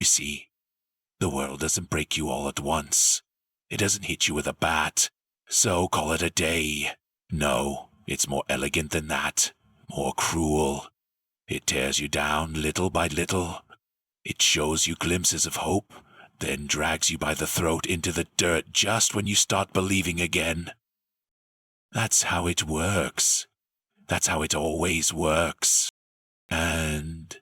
You see, the world doesn't break you all at once. It doesn't hit you with a bat, so call it a day. No, it's more elegant than that, more cruel. It tears you down little by little. It shows you glimpses of hope, then drags you by the throat into the dirt just when you start believing again. That's how it works. That's how it always works. And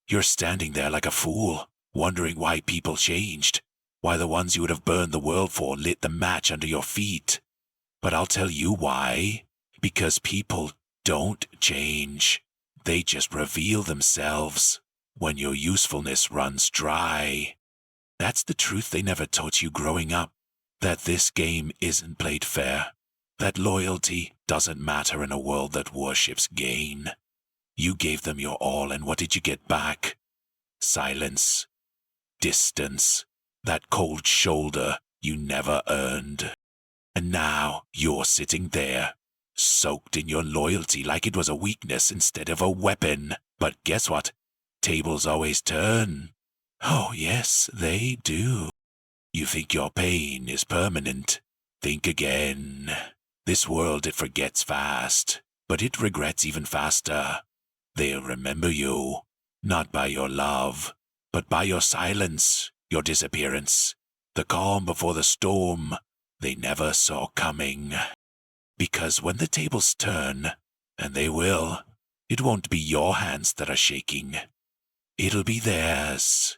you're standing there like a fool, wondering why people changed, why the ones you would have burned the world for lit the match under your feet. But I'll tell you why. Because people don't change. They just reveal themselves when your usefulness runs dry. That's the truth they never taught you growing up. That this game isn't played fair. That loyalty doesn't matter in a world that worships gain. You gave them your all, and what did you get back? Silence. Distance. That cold shoulder you never earned. And now you're sitting there, soaked in your loyalty like it was a weakness instead of a weapon. But guess what? Tables always turn. Oh yes, they do. You think your pain is permanent. Think again. This world, it forgets fast, but it regrets even faster. They'll remember you, not by your love, but by your silence, your disappearance, the calm before the storm they never saw coming. Because when the tables turn, and they will, it won't be your hands that are shaking. It'll be theirs.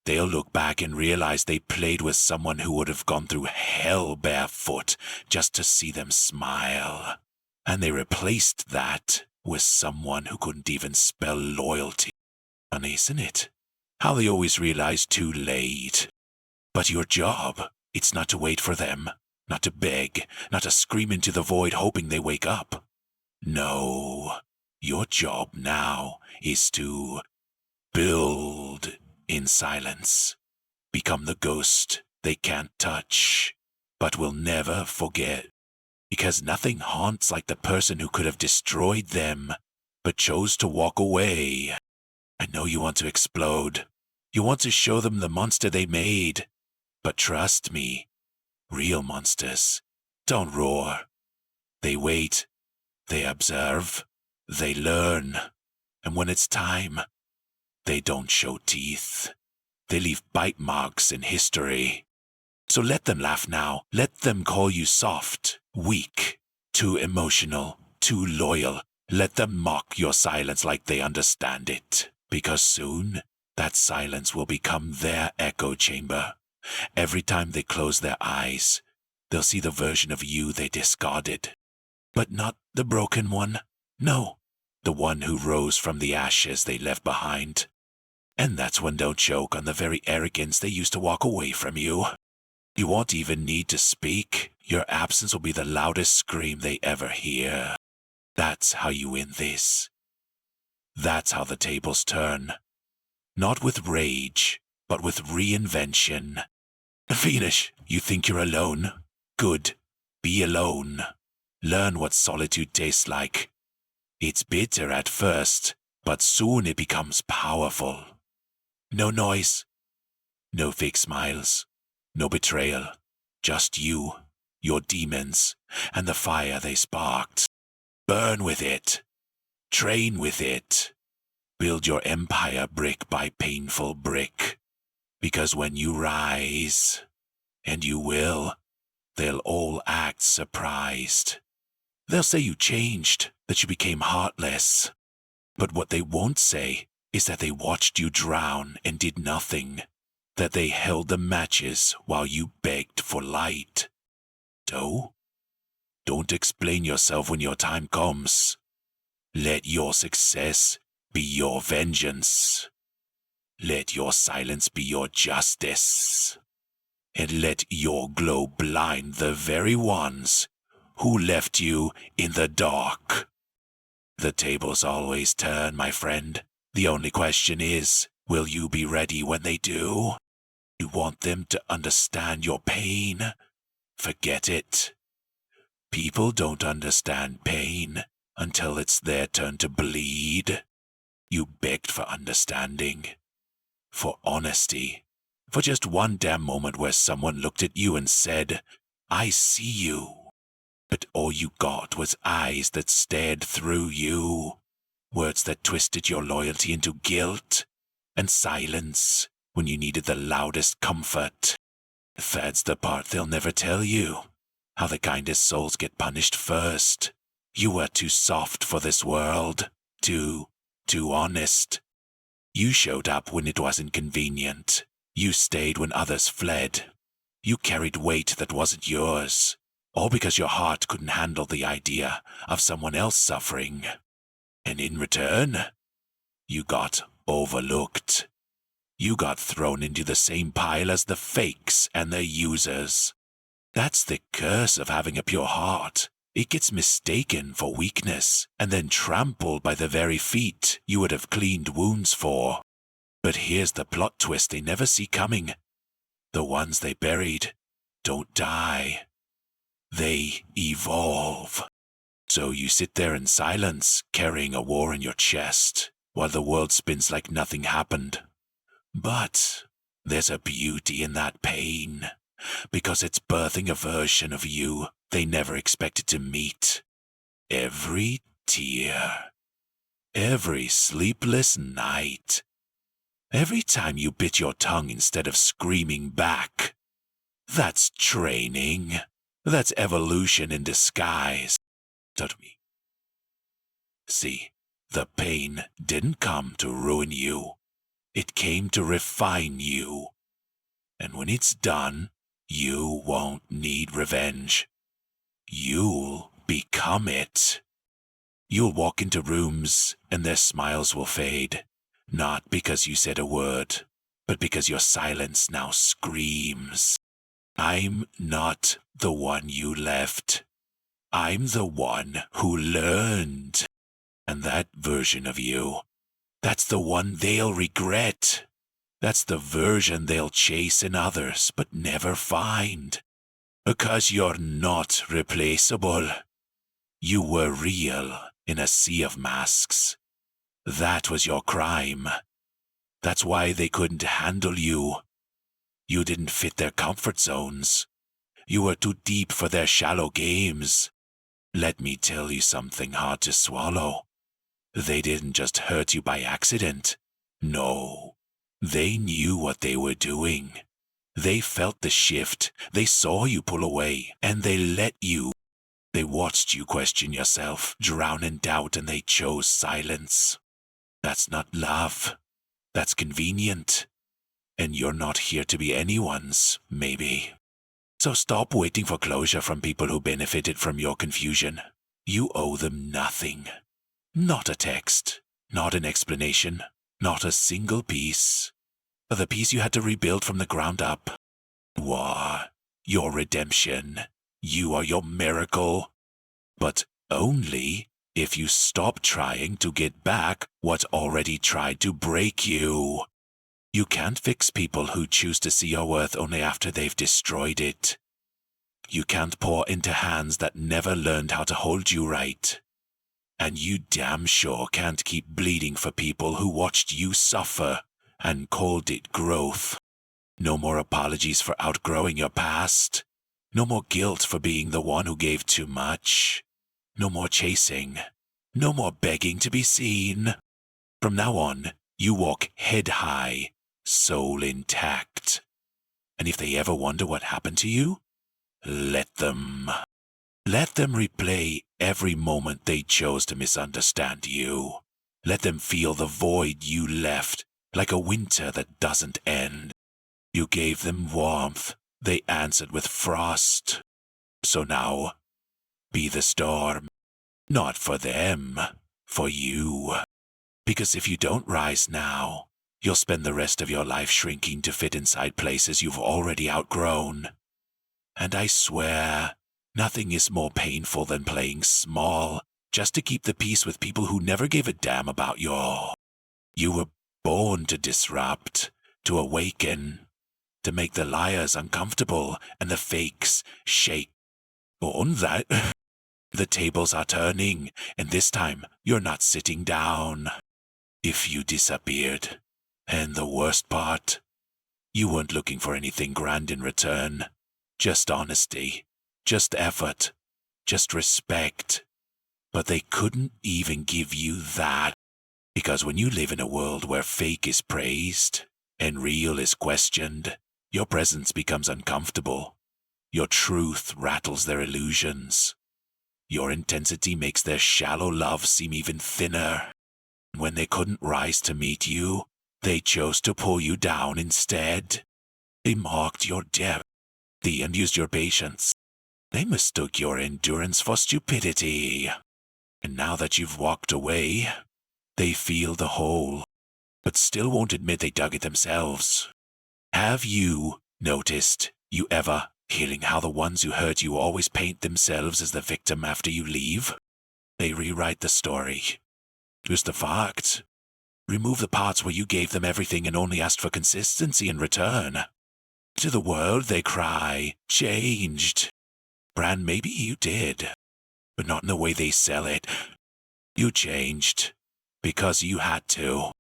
They'll look back and realize they played with someone who would have gone through hell barefoot just to see them smile. And they replaced that with someone who couldn't even spell loyalty. Funny, isn't it? How they always realize too late. But your job, it's not to wait for them, not to beg, not to scream into the void hoping they wake up. No, your job now is to build in silence. Become the ghost they can't touch, but will never forget. Because nothing haunts like the person who could have destroyed them, but chose to walk away. I know you want to explode. You want to show them the monster they made. But trust me, real monsters don't roar. They wait, they observe, they learn. And when it's time, they don't show teeth. They leave bite marks in history. So let them laugh now. Let them call you soft, weak, too emotional, too loyal. Let them mock your silence like they understand it. Because soon, that silence will become their echo chamber. Every time they close their eyes, they'll see the version of you they discarded. But not the broken one. No, the one who rose from the ashes they left behind. And that's when they'll choke on the very arrogance they used to walk away from you. You won't even need to speak. Your absence will be the loudest scream they ever hear. That's how you win this. That's how the tables turn. Not with rage, but with reinvention. Venus, you think you're alone? Good. Be alone. Learn what solitude tastes like. It's bitter at first, but soon it becomes powerful. No noise. No fake smiles. No betrayal. Just you, your demons, and the fire they sparked. Burn with it. Train with it. Build your empire brick by painful brick. Because when you rise, and you will, they'll all act surprised. They'll say you changed, that you became heartless. But what they won't say is that they watched you drown and did nothing. That they held the matches while you begged for light. So, don't explain yourself when your time comes. Let your success be your vengeance. Let your silence be your justice. And let your glow blind the very ones who left you in the dark. The tables always turn, my friend. The only question is, will you be ready when they do? You want them to understand your pain? Forget it. People don't understand pain until it's their turn to bleed. You begged for understanding. for honesty. For just one damn moment where someone looked at you and said, I see you. But all you got was eyes that stared through you, words that twisted your loyalty into guilt, and silence when you needed the loudest comfort. That's the part they'll never tell you, how the kindest souls get punished first. You were too soft for this world, too honest. You showed up when it wasn't convenient. You stayed when others fled. You carried weight that wasn't yours, all because your heart couldn't handle the idea of someone else suffering. And in return, you got overlooked. You got thrown into the same pile as the fakes and the users. That's the curse of having a pure heart. It gets mistaken for weakness and then trampled by the very feet you would have cleaned wounds for. But here's the plot twist they never see coming. The ones they buried don't die. They evolve. So you sit there in silence, carrying a war in your chest, while the world spins like nothing happened. But there's a beauty in that pain, because it's birthing a version of you they never expected to meet. Every tear, every sleepless night, every time you bit your tongue instead of screaming back. That's training. That's evolution in disguise. Touch me. See, the pain didn't come to ruin you. It came to refine you. And when it's done, you won't need revenge. You'll become it. You'll walk into rooms and their smiles will fade, not because you said a word, but because your silence now screams. I'm not the one you left. I'm the one who learned. And that version of you, that's the one they'll regret. That's the version they'll chase in others but never find. Because you're not replaceable. You were real in a sea of masks. That was your crime. That's why they couldn't handle you. You didn't fit their comfort zones. You were too deep for their shallow games. Let me tell you something hard to swallow. They didn't just hurt you by accident. No, they knew what they were doing. They felt the shift. They saw you pull away, and they let you. They watched you question yourself, drown in doubt, and they chose silence. That's not love. That's convenient. And you're not here to be anyone's, maybe. So stop waiting for closure from people who benefited from your confusion. You owe them nothing. Not a text, not an explanation, not a single piece. The piece you had to rebuild from the ground up. You are your redemption. You are your miracle. But only if you stop trying to get back what already tried to break you. You can't fix people who choose to see your worth only after they've destroyed it. You can't pour into hands that never learned how to hold you right. And you damn sure can't keep bleeding for people who watched you suffer and called it growth. No more apologies for outgrowing your past. No more guilt for being the one who gave too much. No more chasing. No more begging to be seen. From now on, you walk head high, soul intact. And if they ever wonder what happened to you, let them. Let them replay every moment they chose to misunderstand you. Let them feel the void you left, like a winter that doesn't end. You gave them warmth, they answered with frost. So now, be the storm. Not for them, for you. Because if you don't rise now, you'll spend the rest of your life shrinking to fit inside places you've already outgrown. And I swear, nothing is more painful than playing small just to keep the peace with people who never gave a damn about you. You were born to disrupt, to awaken, to make the liars uncomfortable and the fakes shake. On that, the tables are turning, and this time you're not sitting down. If you disappeared, And the worst part, you weren't looking for anything grand in return. Just honesty, just effort, just respect. But they couldn't even give you that. Because when you live in a world where fake is praised and real is questioned, your presence becomes uncomfortable. Your truth rattles their illusions. Your intensity makes their shallow love seem even thinner. When they couldn't rise to meet you, they chose to pull you down instead. They mocked your depth and used your patience. They mistook your endurance for stupidity. And now that you've walked away, they feel the hole, but still won't admit they dug it themselves. Have you noticed you ever hearing how the ones who hurt you always paint themselves as the victim after you leave? They rewrite the story. Here's the fact. Remove the parts where you gave them everything and only asked for consistency in return. To the world they cry, changed. Brand, maybe you did, but not in the way they sell it. You changed because you had to.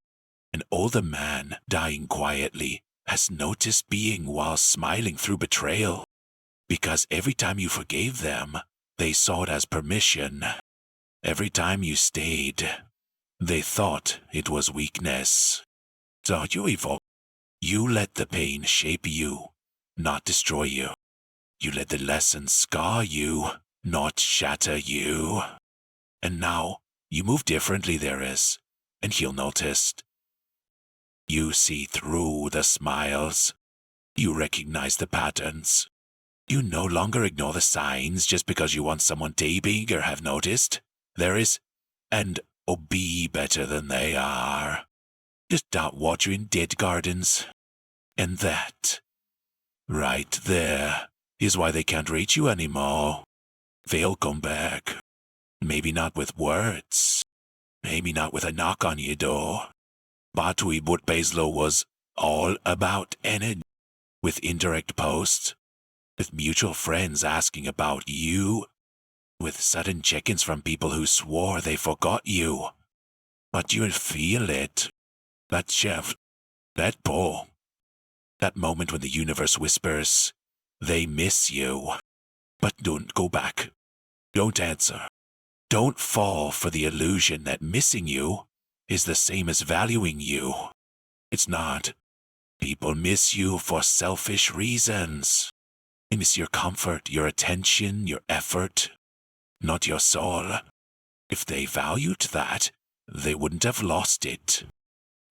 An older man dying quietly has noticed being while smiling through betrayal. Because every time you forgave them, they saw it as permission. Every time you stayed, they thought it was weakness. So you evolved. You let the pain shape you, not destroy you. You let the lessons scar you, not shatter you. And now, you move differently, there is, and he'll notice. You see through the smiles. You recognize the patterns. You no longer ignore the signs just because you want someone to be or have noticed. There is, and be better than they are. Just stop watering dead gardens. And that, right there, is why they can't reach you anymore. They'll come back. Maybe not with words. Maybe not with a knock on your door. But what Baslow was all about energy. With indirect posts. With mutual friends asking about you. With sudden check-ins from people who swore they forgot you. But you'll feel it. That chef. That pull. That moment when the universe whispers, they miss you. But don't go back. Don't answer. Don't fall for the illusion that missing you is the same as valuing you. It's not. People miss you for selfish reasons. They miss your comfort, your attention, your effort, not your soul. If they valued that, they wouldn't have lost it.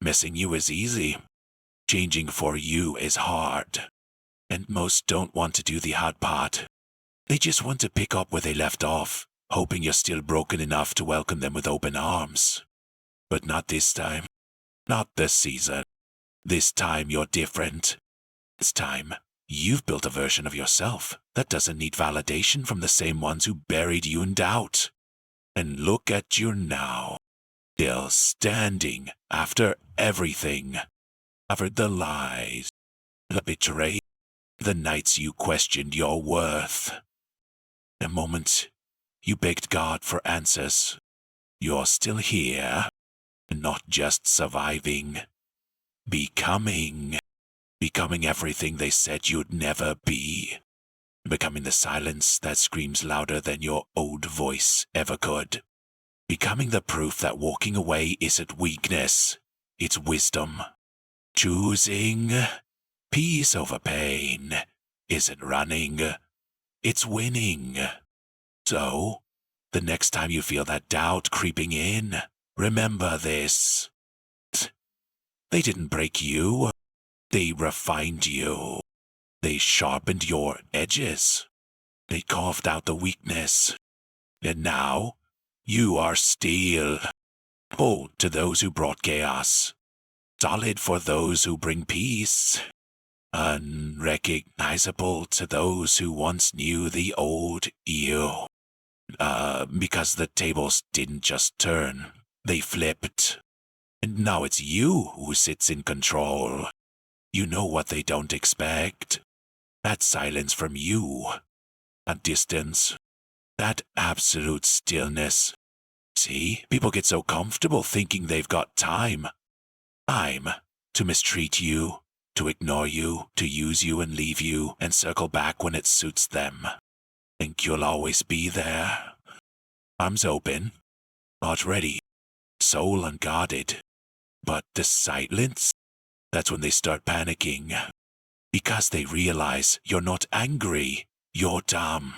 Missing you is easy. Changing for you is hard. And most don't want to do the hard part. They just want to pick up where they left off, hoping you're still broken enough to welcome them with open arms. But not this time. Not this season. This time you're different. This time, you've built a version of yourself that doesn't need validation from the same ones who buried you in doubt. And look at you now. Still standing after everything. After the lies, the betrayal, the nights you questioned your worth. The moment you begged God for answers, you're still here, not just surviving, becoming everything they said you'd never be, becoming the silence that screams louder than your old voice ever could, becoming the proof that walking away isn't weakness, it's wisdom. Choosing peace over pain isn't running, it's winning. So, the next time you feel that doubt creeping in, remember this. They didn't break you. They refined you. They sharpened your edges. They carved out the weakness. And now, you are steel. Bold to those who brought chaos. Solid for those who bring peace. Unrecognizable to those who once knew the old you. Because the tables didn't just turn, they flipped. And now it's you who sits in control. You know what they don't expect. That silence from you. That distance. That absolute stillness. See, people get so comfortable thinking they've got time. Time to mistreat you, to ignore you, to use you and leave you and circle back when it suits them. Think you'll always be there. Arms open, heart ready, soul unguarded. But the silence, that's when they start panicking. Because they realize you're not angry, you're dumb.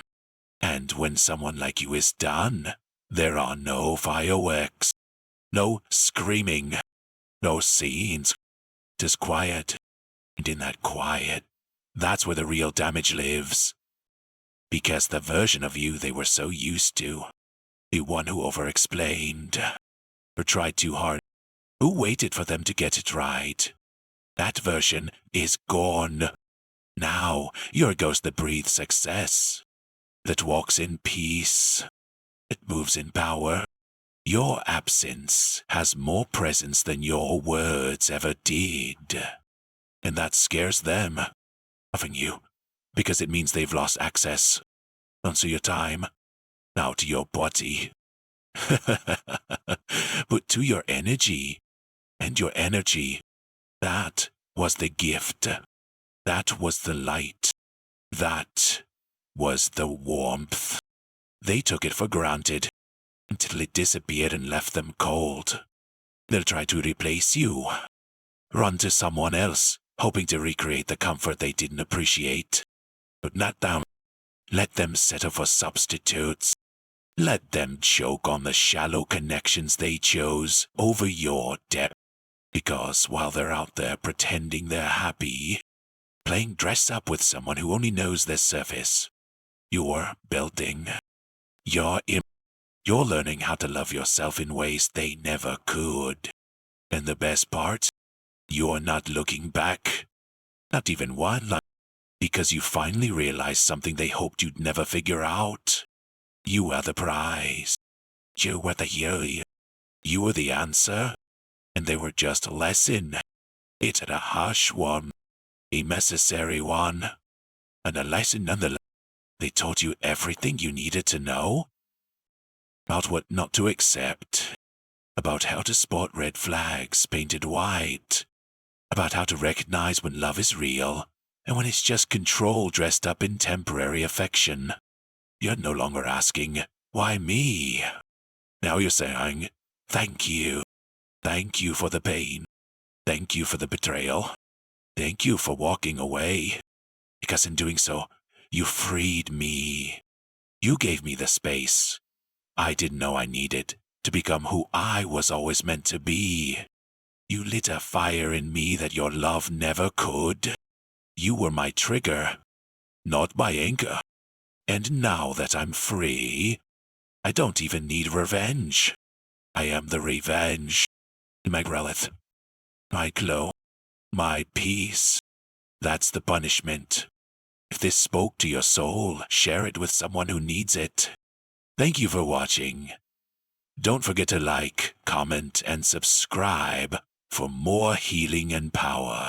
And when someone like you is done, there are no fireworks, no screaming, no scenes, just quiet. And in that quiet, that's where the real damage lives. Because the version of you they were so used to, the one who over-explained, or tried too hard, who waited for them to get it right, that version is gone. Now you're a ghost that breathes success, that walks in peace, that moves in power. Your absence has more presence than your words ever did. And that scares them, loving you, because it means they've lost access, not to your time, now to your body. But to your energy, and your energy, that was the gift. That was the light. That was the warmth. They took it for granted until it disappeared and left them cold. They'll try to replace you. Run to someone else, hoping to recreate the comfort they didn't appreciate. But not them. Let them settle for substitutes. Let them choke on the shallow connections they chose over your depth. Because while they're out there pretending they're happy, playing dress up with someone who only knows their surface, you're building. You're learning how to love yourself in ways they never could. And the best part, you're not looking back. Not even one, because you finally realized something they hoped you'd never figure out. You are the prize. You were the hero. You were the answer. And they were just a lesson. It's a harsh one, a necessary one, and a lesson nonetheless. They taught you everything you needed to know about what not to accept, about how to spot red flags painted white, about how to recognize when love is real and when it's just control dressed up in temporary affection. You're no longer asking, why me? Now you're saying, thank you. Thank you for the pain. Thank you for the betrayal. Thank you for walking away. Because in doing so, you freed me. You gave me the space I didn't know I needed to become who I was always meant to be. You lit a fire in me that your love never could. You were my trigger, not my anchor. And now that I'm free, I don't even need revenge. I am the revenge. My growth, my glow, my peace. That's the punishment. If this spoke to your soul, share it with someone who needs it. Thank you for watching. Don't forget to like, comment, and subscribe for more healing and power.